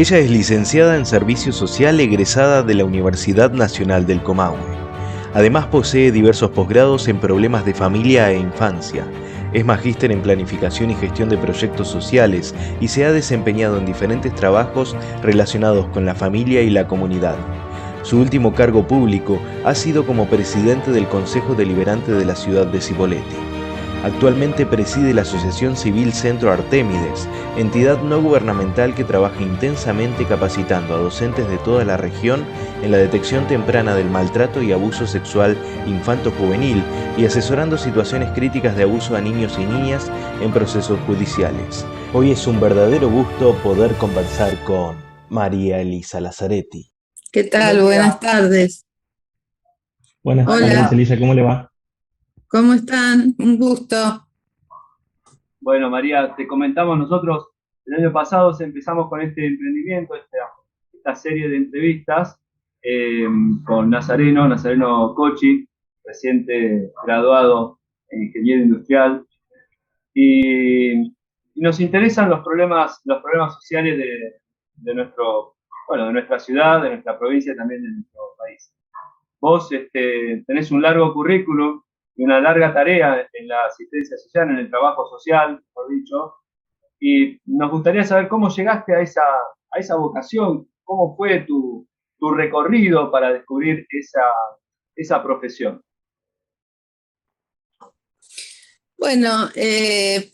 Ella es licenciada en Servicio Social egresada de la Universidad Nacional del Comahue. Además posee diversos posgrados en problemas de familia e infancia. Es magíster en Planificación y Gestión de Proyectos Sociales y se ha desempeñado en diferentes trabajos relacionados con la familia y la comunidad. Su último cargo público ha sido como presidente del Consejo Deliberante de la ciudad de Cipolletti. Actualmente preside la Asociación Civil Centro Artémides, entidad no gubernamental que trabaja intensamente capacitando a docentes de toda la región en la detección temprana del maltrato y abuso sexual infanto-juvenil y asesorando situaciones críticas de abuso a niños y niñas en procesos judiciales. Hoy es un verdadero gusto poder conversar con María Elisa Lazzaretti. ¿Qué tal? Buenas tardes. Buenas tardes, Hola, Elisa, ¿cómo le va? ¿cómo están? Un gusto. Bueno, María, te comentamos nosotros, el año pasado empezamos con este emprendimiento, esta serie de entrevistas con Nazareno Cochi, reciente graduado en Ingeniería Industrial, y nos interesan los problemas sociales de de nuestra ciudad, de nuestra provincia y también de nuestro país. Vos tenés un largo currículum y una larga tarea en la asistencia social, en el trabajo social, mejor dicho, y nos gustaría saber cómo llegaste a esa vocación, cómo fue tu recorrido para descubrir esa profesión. Bueno,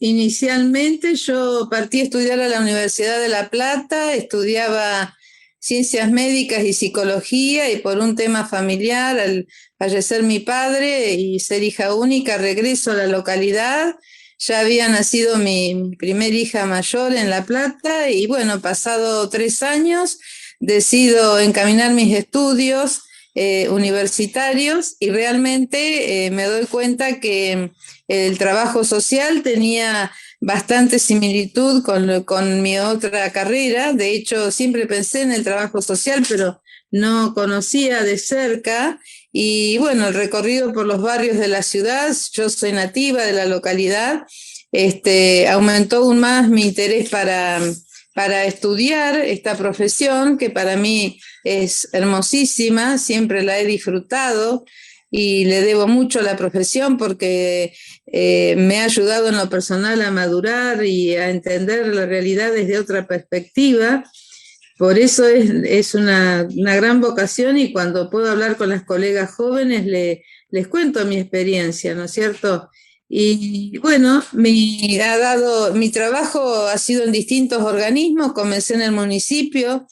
inicialmente yo partí a estudiar a la Universidad de La Plata, estudiaba ciencias médicas y psicología y por un tema familiar, al fallecer mi padre y ser hija única, regreso a la localidad. Ya había nacido mi primer hija mayor en La Plata y bueno, pasado 3 años, decido encaminar mis estudios universitarios y realmente me doy cuenta que el trabajo social tenía bastante similitud con mi otra carrera. De hecho, siempre pensé en el trabajo social, pero no conocía de cerca. Y bueno, el recorrido por los barrios de la ciudad, yo soy nativa de la localidad, aumentó aún más mi interés para estudiar esta profesión, que para mí es hermosísima, siempre la he disfrutado y le debo mucho a la profesión porque me ha ayudado en lo personal a madurar y a entender la realidad desde otra perspectiva. Por eso es una gran vocación y cuando puedo hablar con las colegas jóvenes les cuento mi experiencia, ¿no es cierto? Y bueno, mi trabajo ha sido en distintos organismos, comencé en el municipio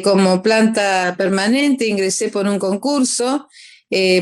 como planta permanente, ingresé por un concurso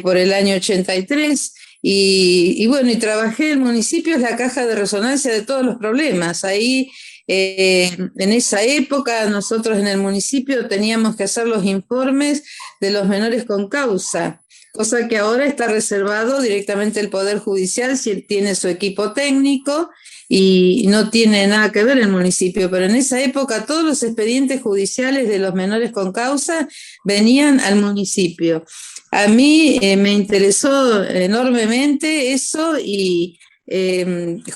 por el año 83 y bueno, y trabajé en el municipio, es la caja de resonancia de todos los problemas. Ahí en esa época nosotros en el municipio teníamos que hacer los informes de los menores con causa, cosa que ahora está reservado directamente el Poder Judicial si tiene su equipo técnico y no tiene nada que ver el municipio, pero en esa época todos los expedientes judiciales de los menores con causa venían al municipio. A mí me interesó enormemente eso y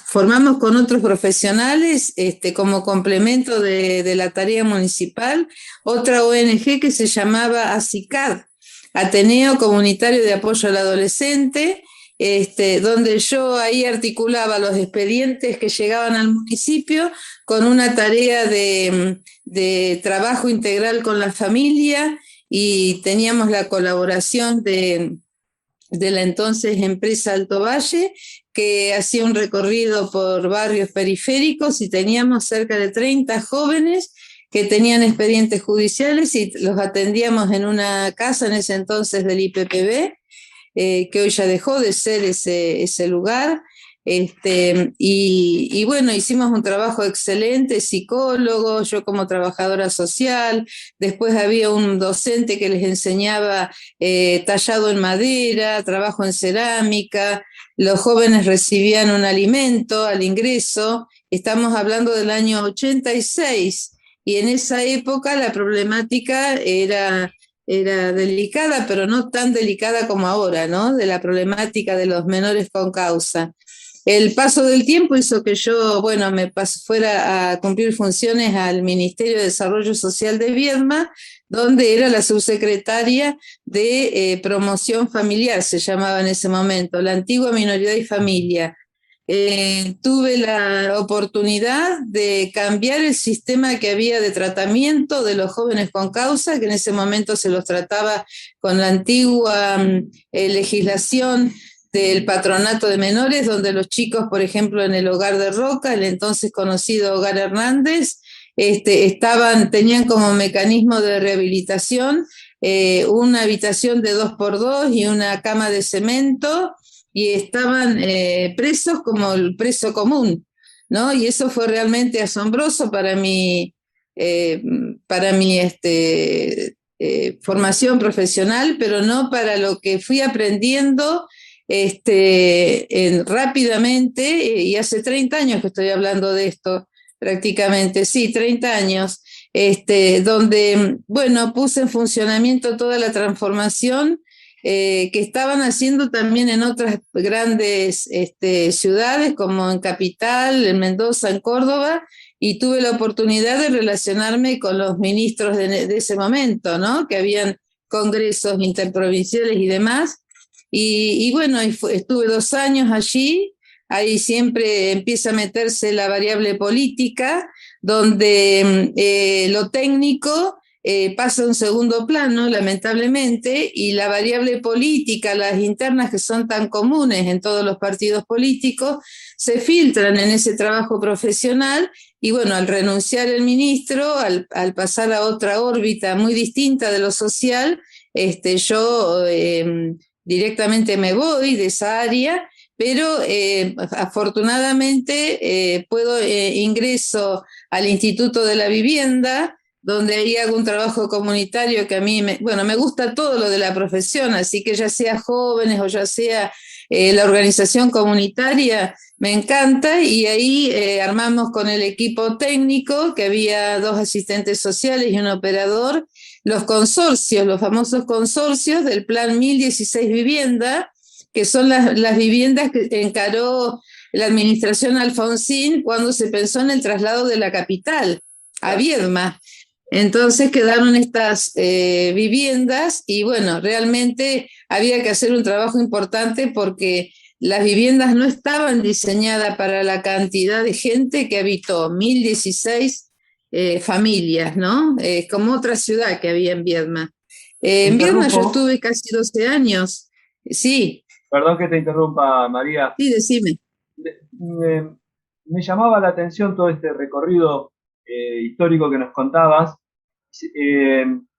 formamos con otros profesionales como complemento de la tarea municipal otra ONG que se llamaba ACICAD, Ateneo Comunitario de Apoyo al Adolescente, donde yo ahí articulaba los expedientes que llegaban al municipio con una tarea de trabajo integral con la familia y teníamos la colaboración de la entonces empresa Alto Valle, que hacía un recorrido por barrios periféricos y teníamos cerca de 30 jóvenes que tenían expedientes judiciales y los atendíamos en una casa en ese entonces del IPPB, que hoy ya dejó de ser ese lugar. Y bueno, hicimos un trabajo excelente, psicólogos, yo como trabajadora social, después había un docente que les enseñaba tallado en madera, trabajo en cerámica, los jóvenes recibían un alimento al ingreso, estamos hablando del año 86, y en esa época la problemática era delicada, pero no tan delicada como ahora, ¿no? De la problemática de los menores con causa. el paso del tiempo hizo que yo, bueno, fuera a cumplir funciones al Ministerio de Desarrollo Social de Viedma, donde era la subsecretaria de Promoción Familiar, se llamaba en ese momento, la antigua Minoridad y Familia. Tuve la oportunidad de cambiar el sistema que había de tratamiento de los jóvenes con causa, que en ese momento se los trataba con la antigua legislación del patronato de menores, donde los chicos, por ejemplo, en el Hogar de Roca, el entonces conocido Hogar Hernández, tenían como mecanismo de rehabilitación una habitación de 2x2 y una cama de cemento, y estaban presos como el preso común, ¿no? Y eso fue realmente asombroso para mi formación profesional, pero no para lo que fui aprendiendo rápidamente, y hace 30 años que estoy hablando de esto, prácticamente, sí, 30 años, donde, bueno, puse en funcionamiento toda la transformación que estaban haciendo también en otras grandes ciudades, como en Capital, en Mendoza, en Córdoba, y tuve la oportunidad de relacionarme con los ministros de ese momento, ¿no? Que habían congresos interprovinciales y demás, y bueno, estuve 2 años allí. Ahí siempre empieza a meterse la variable política, donde lo técnico pasa a un segundo plano, lamentablemente, y la variable política, las internas que son tan comunes en todos los partidos políticos, se filtran en ese trabajo profesional. Y bueno, al renunciar el ministro, al pasar a otra órbita muy distinta de lo social, yo directamente me voy de esa área, pero afortunadamente ingreso al Instituto de la Vivienda, donde ahí hago un trabajo comunitario que a mí, me gusta todo lo de la profesión, así que ya sea jóvenes o ya sea la organización comunitaria, me encanta, y ahí armamos con el equipo técnico, que había 2 asistentes sociales y un operador, los consorcios, los famosos consorcios del Plan 1016 Vivienda, que son las viviendas que encaró la administración Alfonsín cuando se pensó en el traslado de la capital a Viedma. Entonces quedaron estas viviendas, y bueno, realmente había que hacer un trabajo importante porque las viviendas no estaban diseñadas para la cantidad de gente que habitó, 1016 familias, ¿no? Como otra ciudad que había en Viedma. En Viedma yo estuve casi 12 años, sí. Perdón que te interrumpa, María. Sí, decime. Me llamaba la atención todo este recorrido histórico que nos contabas,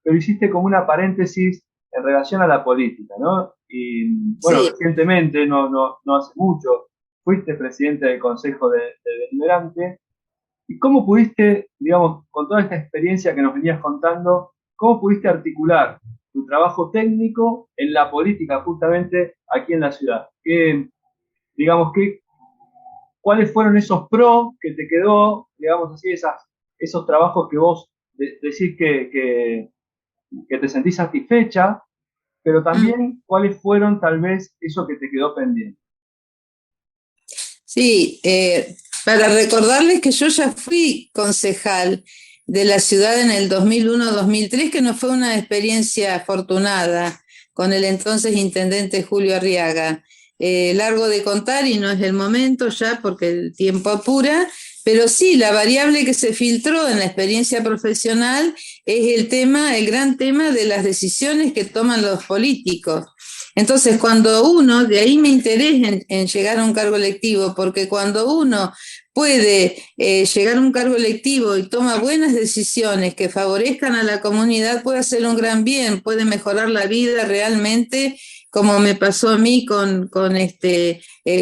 pero hiciste como una paréntesis en relación a la política, ¿no? Y bueno, sí, recientemente, no hace mucho, fuiste presidente del Consejo Deliberante. ¿Y cómo pudiste, digamos, con toda esta experiencia que nos venías contando, cómo pudiste articular tu trabajo técnico en la política justamente aquí en la ciudad? ¿Cuáles fueron esos pros que te quedó, digamos así, esos trabajos que vos decís que te sentís satisfecha, pero también cuáles fueron tal vez eso que te quedó pendiente? Sí, para recordarles que yo ya fui concejal de la ciudad en el 2001-2003, que no fue una experiencia afortunada, con el entonces intendente Julio Arriaga. Largo de contar y no es el momento ya porque el tiempo apura, pero sí, la variable que se filtró en la experiencia profesional es el gran tema de las decisiones que toman los políticos. Entonces, de ahí mi interés en llegar a un cargo electivo, porque cuando uno puede llegar a un cargo electivo y toma buenas decisiones que favorezcan a la comunidad, puede hacer un gran bien, puede mejorar la vida realmente, como me pasó a mí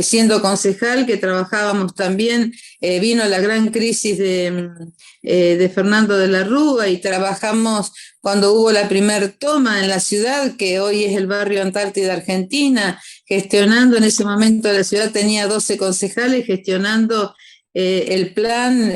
siendo concejal, que trabajábamos también, vino la gran crisis de Fernando de la Rúa, y trabajamos cuando hubo la primer toma en la ciudad, que hoy es el barrio Antártida Argentina, gestionando en ese momento la ciudad tenía 12 concejales gestionando el plan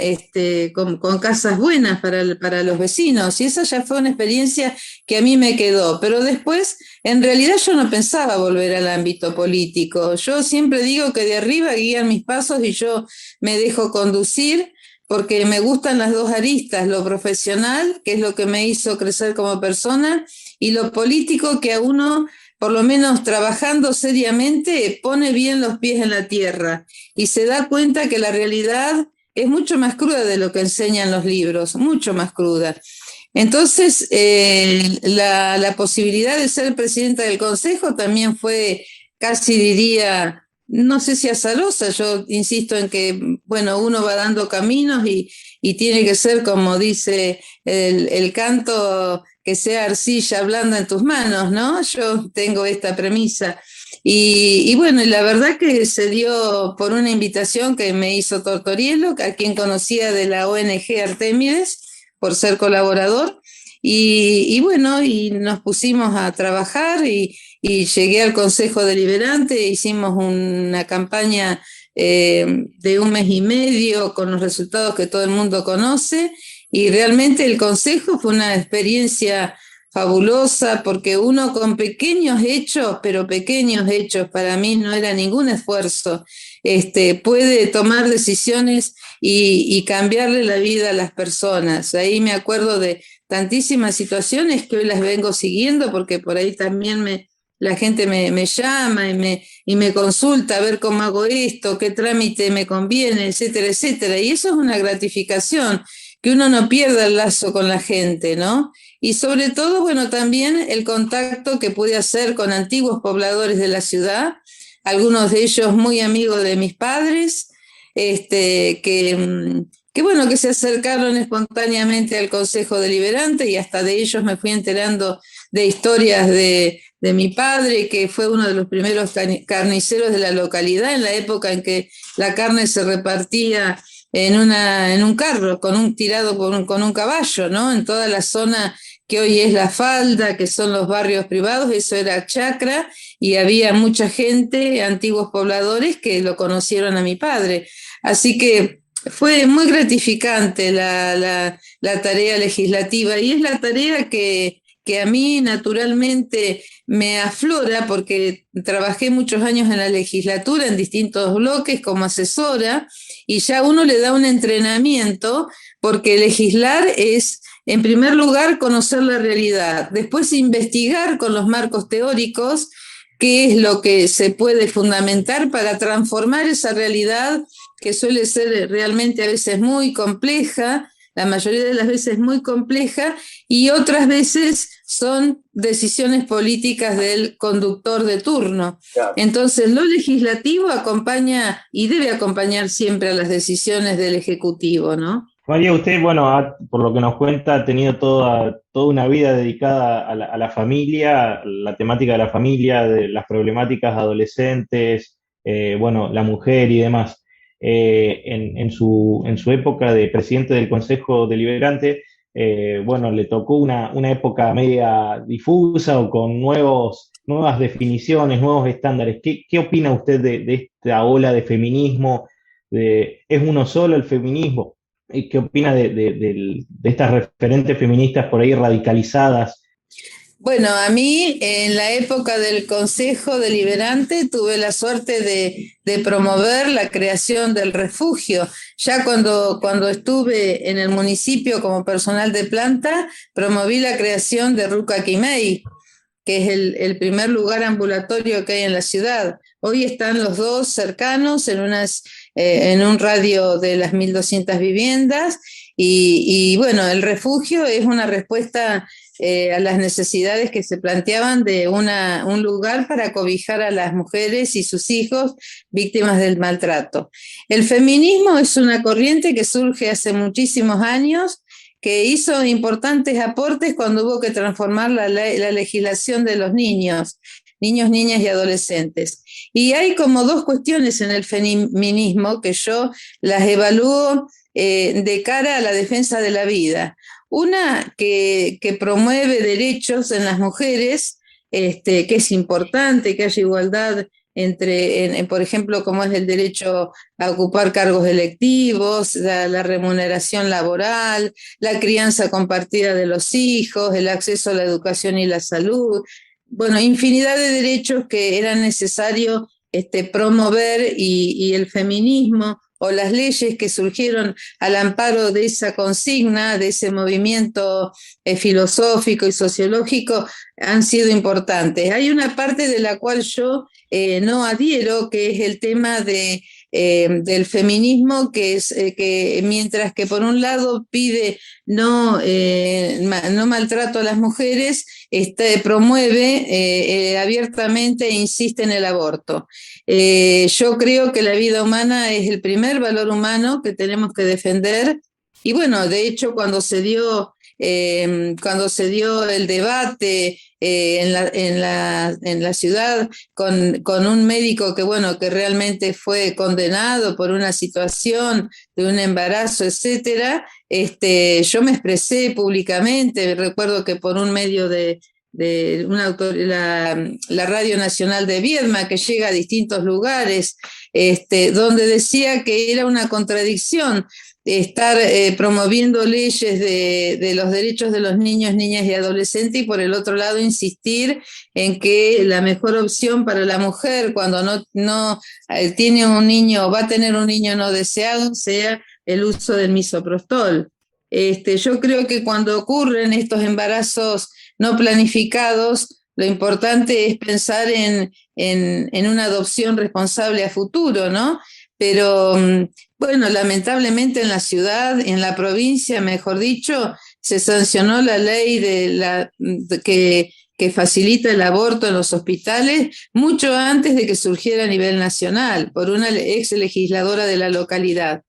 con casas buenas para los vecinos, y esa ya fue una experiencia que a mí me quedó, pero después en realidad yo no pensaba volver al ámbito político. Yo siempre digo que de arriba guían mis pasos y yo me dejo conducir porque me gustan las dos aristas, lo profesional, que es lo que me hizo crecer como persona, y lo político, que a uno, por lo menos trabajando seriamente, pone bien los pies en la tierra y se da cuenta que la realidad es mucho más cruda de lo que enseñan los libros, mucho más cruda. Entonces, la posibilidad de ser presidenta del Consejo también fue, casi diría, no sé si azarosa. Yo insisto en que, bueno, uno va dando caminos y tiene que ser, como dice el canto, que sea arcilla blanda en tus manos, ¿no? Yo tengo esta premisa. Y bueno, y la verdad que se dio por una invitación que me hizo Tortorielo, a quien conocía de la ONG Artémides, por ser colaborador, y bueno, y nos pusimos a trabajar y llegué al Consejo Deliberante, hicimos una campaña de 1 mes y medio con los resultados que todo el mundo conoce, y realmente el Consejo fue una experiencia fabulosa, porque uno con pequeños hechos, pero pequeños hechos, para mí no era ningún esfuerzo, puede tomar decisiones y cambiarle la vida a las personas. Ahí me acuerdo de tantísimas situaciones que hoy las vengo siguiendo, porque por ahí también la gente me llama y me consulta a ver cómo hago esto, qué trámite me conviene, etcétera, etcétera. Y eso es una gratificación, que uno no pierda el lazo con la gente, ¿no? Y sobre todo, bueno, también el contacto que pude hacer con antiguos pobladores de la ciudad, algunos de ellos muy amigos de mis padres, que bueno, que se acercaron espontáneamente al Consejo Deliberante, y hasta de ellos me fui enterando de historias de mi padre, que fue uno de los primeros carniceros de la localidad, en la época en que la carne se repartía en un carro, tirado con un caballo, ¿no? En toda la zona que hoy es La Falda, que son los barrios privados, eso era chacra, y había mucha gente, antiguos pobladores, que lo conocieron a mi padre. Así que fue muy gratificante la tarea legislativa, y es la tarea que a mí naturalmente me aflora, porque trabajé muchos años en la legislatura en distintos bloques como asesora, y ya uno le da un entrenamiento, porque legislar es, en primer lugar, conocer la realidad, después investigar con los marcos teóricos qué es lo que se puede fundamentar para transformar esa realidad, que suele ser realmente a veces muy compleja, la mayoría de las veces muy compleja, y otras veces son decisiones políticas del conductor de turno. Claro. Entonces, lo legislativo acompaña y debe acompañar siempre a las decisiones del Ejecutivo, ¿no? María, usted, bueno, por lo que nos cuenta, ha tenido toda una vida dedicada a la familia, la temática de la familia, de las problemáticas adolescentes, bueno, la mujer y demás. En su época de presidente del Consejo Deliberante, bueno, le tocó una época media difusa o con nuevas definiciones, nuevos estándares. ¿Qué opina usted de esta ola de feminismo? ¿Es uno solo el feminismo? ¿Qué opina de estas referentes feministas por ahí radicalizadas? Bueno, a mí en la época del Consejo Deliberante tuve la suerte de promover la creación del refugio. Ya cuando estuve en el municipio como personal de planta, promoví la creación de Ruca Quimei, que es el primer lugar ambulatorio que hay en la ciudad. Hoy están los dos cercanos en un radio de las 1.200 viviendas, y bueno, el refugio es una respuesta a las necesidades que se planteaban de un lugar para cobijar a las mujeres y sus hijos víctimas del maltrato. El feminismo es una corriente que surge hace muchísimos años, que hizo importantes aportes cuando hubo que transformar la legislación de los niños, niñas y adolescentes. Y hay como dos cuestiones en el feminismo que yo las evalúo de cara a la defensa de la vida. Una que promueve derechos en las mujeres, que es importante que haya igualdad por ejemplo, como es el derecho a ocupar cargos electivos, la remuneración laboral, la crianza compartida de los hijos, el acceso a la educación y la salud. Bueno, infinidad de derechos que eran necesarios promover y el feminismo o las leyes que surgieron al amparo de esa consigna, de ese movimiento filosófico y sociológico, han sido importantes. Hay una parte de la cual yo no adhiero, que es el tema del feminismo, que mientras que por un lado pide no maltrato a las mujeres, promueve abiertamente e insiste en el aborto. Yo creo que la vida humana es el primer valor humano que tenemos que defender. Y bueno, de hecho, cuando se dio el debate en la ciudad con un médico que realmente fue condenado por una situación de un embarazo, etcétera, yo me expresé públicamente. Recuerdo que por un medio de la Radio Nacional de Viedma, que llega a distintos lugares, donde decía que era una contradicción estar promoviendo leyes de los derechos de los niños, niñas y adolescentes, y por el otro lado insistir en que la mejor opción para la mujer cuando no tiene un niño o va a tener un niño no deseado sea el uso del misoprostol. Yo creo que cuando ocurren estos embarazos no planificados, lo importante es pensar en una adopción responsable a futuro, ¿no? Pero bueno, lamentablemente en la ciudad, en la provincia, mejor dicho, se sancionó la ley que facilita el aborto en los hospitales mucho antes de que surgiera a nivel nacional por una ex legisladora de la localidad.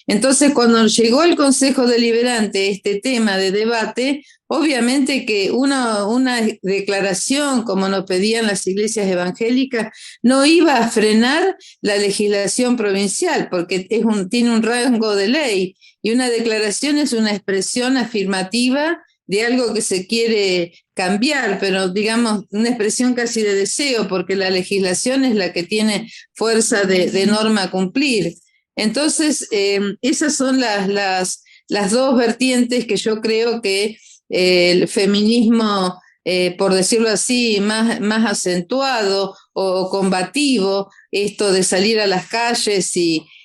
Entonces, cuando llegó el Consejo Deliberante este tema de debate, obviamente que una declaración, como nos pedían las iglesias evangélicas, no iba a frenar la legislación provincial, porque tiene un rango de ley, y una declaración es una expresión afirmativa de algo que se quiere cambiar, pero digamos una expresión casi de deseo, porque la legislación es la que tiene fuerza de norma a cumplir. Entonces, esas son las dos vertientes que yo creo que el feminismo, por decirlo así, más acentuado o combativo, esto de salir a las calles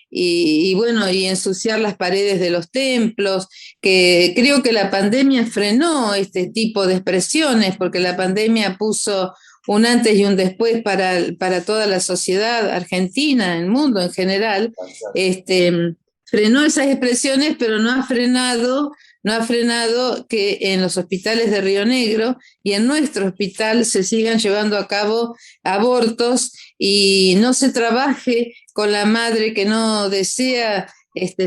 bueno, y ensuciar las paredes de los templos, que creo que la pandemia frenó este tipo de expresiones, porque la pandemia puso un antes y un después para toda la sociedad argentina, el mundo en general. Frenó esas expresiones, pero no ha frenado que en los hospitales de Río Negro y en nuestro hospital se sigan llevando a cabo abortos y no se trabaje con la madre que no desea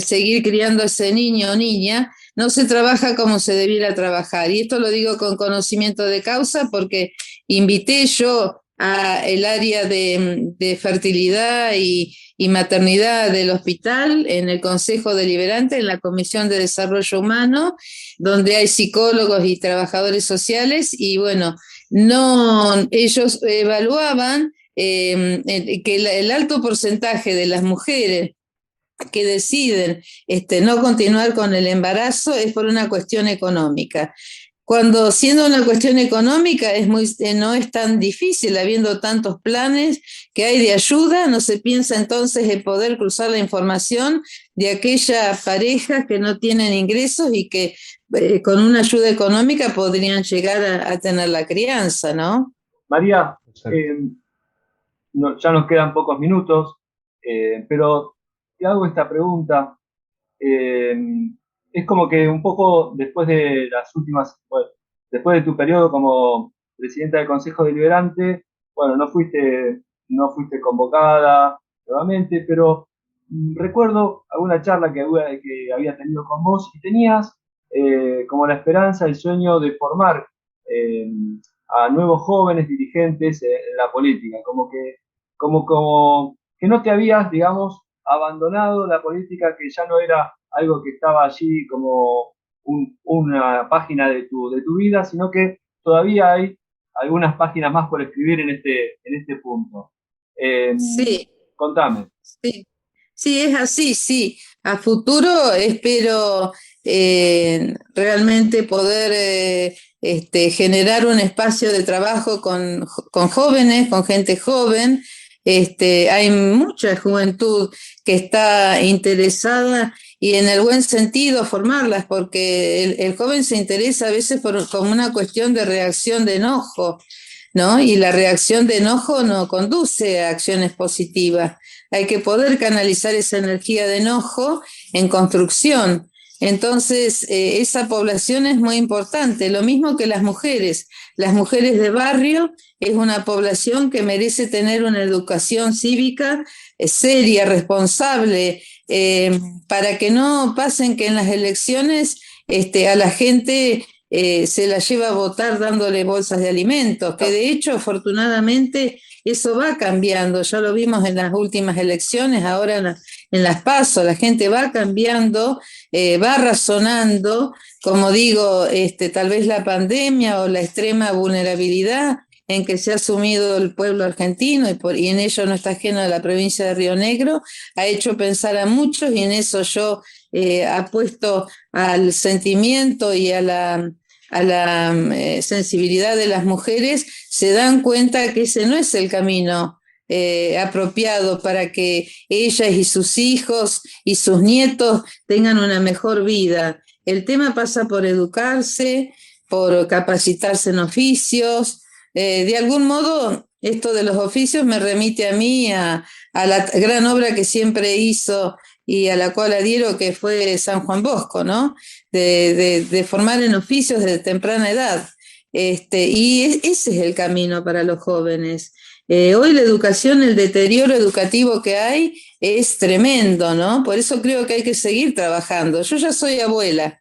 seguir criando a ese niño o niña, no se trabaja como se debiera trabajar. Y esto lo digo con conocimiento de causa porque invité yo al área de fertilidad y maternidad del hospital en el Consejo Deliberante, en la Comisión de Desarrollo Humano, donde hay psicólogos y trabajadores sociales, y bueno, ellos evaluaban que el alto porcentaje de las mujeres que deciden no continuar con el embarazo es por una cuestión económica. Cuando siendo una cuestión económica no es tan difícil, habiendo tantos planes que hay de ayuda, no se piensa entonces en poder cruzar la información de aquellas parejas que no tienen ingresos y que con una ayuda económica podrían llegar a tener la crianza, ¿no? María, ya nos quedan pocos minutos, pero te hago esta pregunta. Es como que un poco después de después de tu periodo como presidenta del Consejo Deliberante, bueno, no fuiste convocada nuevamente, pero recuerdo alguna charla que había tenido con vos y tenías como la esperanza, el sueño de formar a nuevos jóvenes dirigentes en la política, como que no te habías, digamos, abandonado la política, que ya no era algo que estaba allí como una página de tu vida, sino que todavía hay algunas páginas más por escribir en este punto. Sí. Contame. Sí, sí, es así, sí. A futuro espero realmente poder generar un espacio de trabajo con jóvenes, con gente joven. Hay mucha juventud que está interesada y en el buen sentido formarlas, porque el joven se interesa a veces como una cuestión de reacción de enojo, ¿no? Y la reacción de enojo no conduce a acciones positivas. Hay que poder canalizar esa energía de enojo en construcción. Entonces, esa población es muy importante, lo mismo que las mujeres. Las mujeres de barrio es una población que merece tener una educación cívica seria, responsable, para que no pasen que en las elecciones a la gente se la lleva a votar dándole bolsas de alimentos, que de hecho, afortunadamente, eso va cambiando. Ya lo vimos en las últimas elecciones, ahora en las PASO, la gente va cambiando, va razonando, como digo, tal vez la pandemia o la extrema vulnerabilidad en que se ha sumido el pueblo argentino y en ello no está ajeno a la provincia de Río Negro, ha hecho pensar a muchos y en eso yo apuesto al sentimiento y a la sensibilidad de las mujeres, se dan cuenta que ese no es el camino apropiado para que ellas y sus hijos y sus nietos tengan una mejor vida. El tema pasa por educarse, por capacitarse en oficios. De algún modo, esto de los oficios me remite a mí a la gran obra que siempre hizo y a la cual adhiero, que fue San Juan Bosco, ¿no? De formar en oficios desde temprana edad. Ese es el camino para los jóvenes. Hoy la educación, el deterioro educativo que hay es tremendo, ¿no? Por eso creo que hay que seguir trabajando. Yo ya soy abuela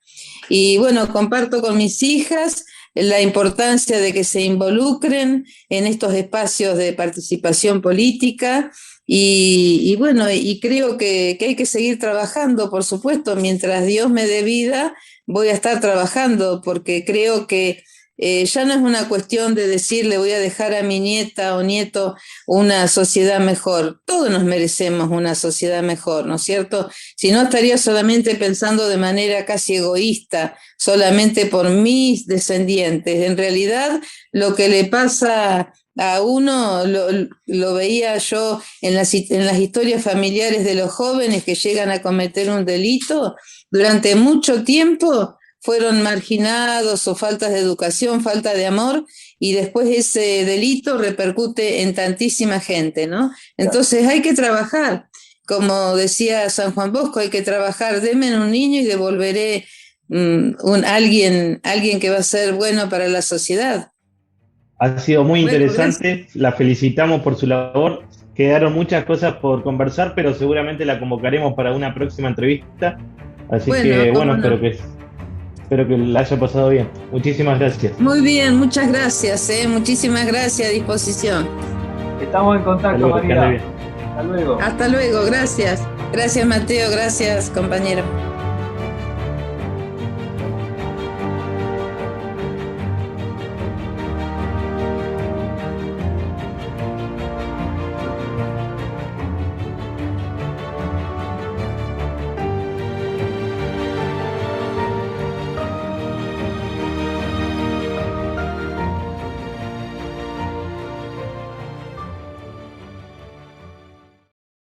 y bueno, comparto con mis hijas la importancia de que se involucren en estos espacios de participación política y bueno, y creo que hay que seguir trabajando, por supuesto, mientras Dios me dé vida, voy a estar trabajando porque creo que ya no es una cuestión de decirle voy a dejar a mi nieta o nieto una sociedad mejor. Todos nos merecemos una sociedad mejor, ¿no es cierto? Si no, estaría solamente pensando de manera casi egoísta, solamente por mis descendientes. En realidad, lo que le pasa a uno lo veía yo en las historias familiares de los jóvenes que llegan a cometer un delito. Durante mucho tiempo fueron marginados o faltas de educación, falta de amor, y después ese delito repercute en tantísima gente, ¿no? Entonces hay que trabajar, como decía San Juan Bosco, hay que trabajar, denme un niño y devolveré alguien que va a ser bueno para la sociedad. Ha sido muy interesante, Gracias. la felicitamos por su labor. Quedaron muchas cosas por conversar, pero seguramente la convocaremos para una próxima entrevista. Así que bueno, no. Espero que la haya pasado bien. Muchísimas gracias. Muy bien, muchas gracias. Muchísimas gracias, a disposición. Estamos en contacto, María. Hasta luego. Hasta luego, gracias. Gracias, Mateo, gracias, compañero.